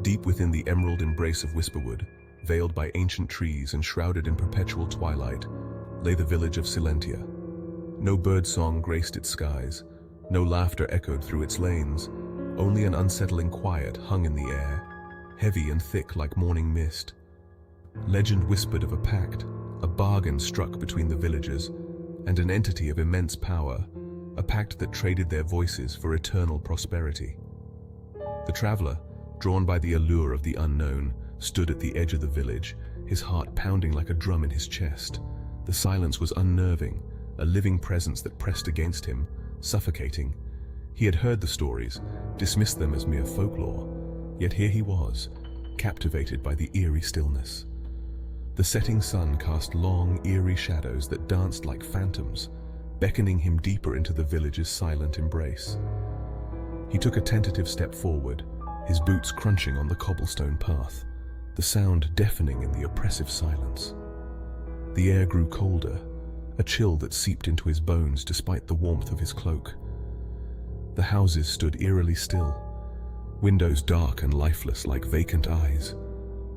Deep within the emerald embrace of Whisperwood, veiled by ancient trees and shrouded in perpetual twilight, lay the village of Silentia. No birdsong graced its skies, no laughter echoed through its lanes, only an unsettling quiet hung in the air, heavy and thick like morning mist. Legend whispered of a pact, a bargain struck between the villagers, and an entity of immense power, a pact that traded their voices for eternal prosperity. The traveler, drawn by the allure of the unknown, stood at the edge of the village, his heart pounding like a drum in his chest. The silence was unnerving, a living presence that pressed against him, suffocating. He had heard the stories, dismissed them as mere folklore, yet here he was, captivated by the eerie stillness. The setting sun cast long, eerie shadows that danced like phantoms, beckoning him deeper into the village's silent embrace. He took a tentative step forward, his boots crunching on the cobblestone path, the sound deafening in the oppressive silence. The air grew colder, a chill that seeped into his bones despite the warmth of his cloak. The houses stood eerily still, windows dark and lifeless like vacant eyes.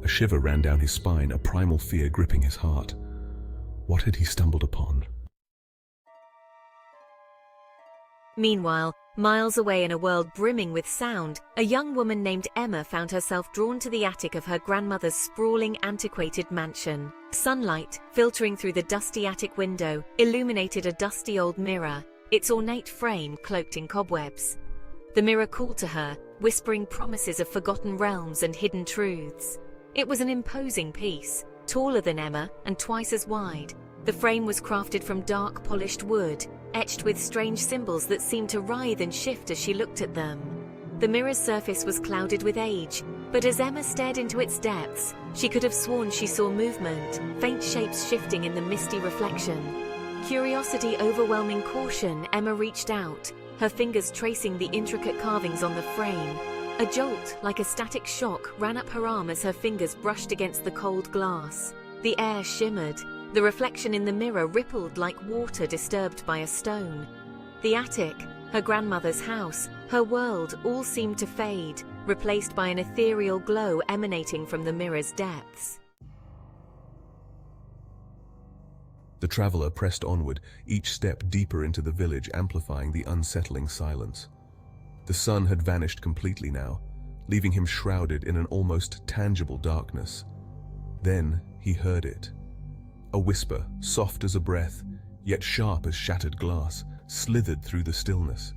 A shiver ran down his spine, a primal fear gripping his heart. What had he stumbled upon? Meanwhile, miles away in a world brimming with sound, a young woman named Emma found herself drawn to the attic of her grandmother's sprawling, antiquated mansion. Sunlight, filtering through the dusty attic window, illuminated a dusty old mirror, its ornate frame cloaked in cobwebs. The mirror called to her, whispering promises of forgotten realms and hidden truths. It was an imposing piece, taller than Emma and twice as wide. The frame was crafted from dark, polished wood, etched with strange symbols that seemed to writhe and shift as she looked at them. The mirror's surface was clouded with age, but as Emma stared into its depths, she could have sworn she saw movement, faint shapes shifting in the misty reflection. Curiosity overwhelming caution, Emma reached out, her fingers tracing the intricate carvings on the frame. A jolt, like a static shock, ran up her arm as her fingers brushed against the cold glass. The air shimmered. The reflection in the mirror rippled like water disturbed by a stone. The attic, her grandmother's house, her world all seemed to fade, replaced by an ethereal glow emanating from the mirror's depths. The traveler pressed onward, each step deeper into the village, amplifying the unsettling silence. The sun had vanished completely now, leaving him shrouded in an almost tangible darkness. Then he heard it. A whisper, soft as a breath, yet sharp as shattered glass, slithered through the stillness.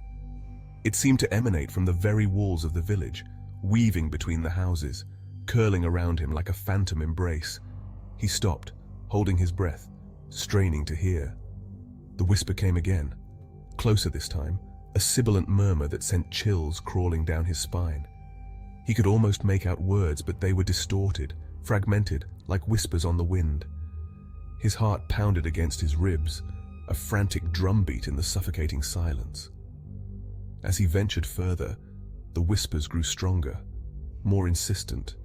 It seemed to emanate from the very walls of the village, weaving between the houses, curling around him like a phantom embrace. He stopped, holding his breath, straining to hear. The whisper came again, closer this time, a sibilant murmur that sent chills crawling down his spine. He could almost make out words, but they were distorted, fragmented, like whispers on the wind. His heart pounded against his ribs, a frantic drumbeat in the suffocating silence. As he ventured further, the whispers grew stronger, more insistent,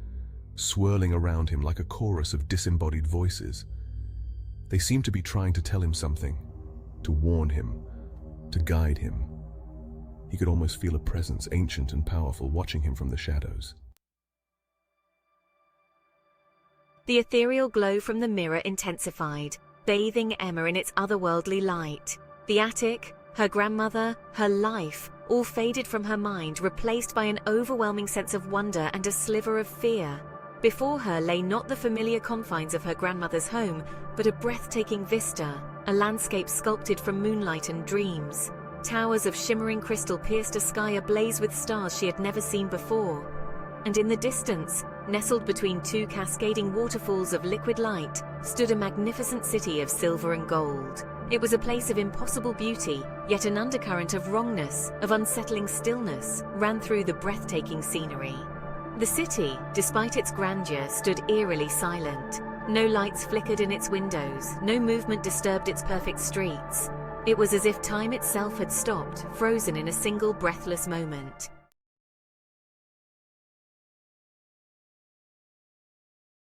swirling around him like a chorus of disembodied voices. They seemed to be trying to tell him something, to warn him, to guide him. He could almost feel a presence, ancient and powerful, watching him from the shadows. The ethereal glow from the mirror intensified, bathing Emma in its otherworldly light. The attic, her grandmother, her life, all faded from her mind, replaced by an overwhelming sense of wonder and a sliver of fear. Before her lay not the familiar confines of her grandmother's home, but a breathtaking vista, a landscape sculpted from moonlight and dreams. Towers of shimmering crystal pierced a sky ablaze with stars she had never seen before. And in the distance, nestled between two cascading waterfalls of liquid light, stood a magnificent city of silver and gold. It was a place of impossible beauty, yet an undercurrent of wrongness, of unsettling stillness, ran through the breathtaking scenery. The city, despite its grandeur, stood eerily silent. No lights flickered in its windows, no movement disturbed its perfect streets. It was as if time itself had stopped, frozen in a single breathless moment.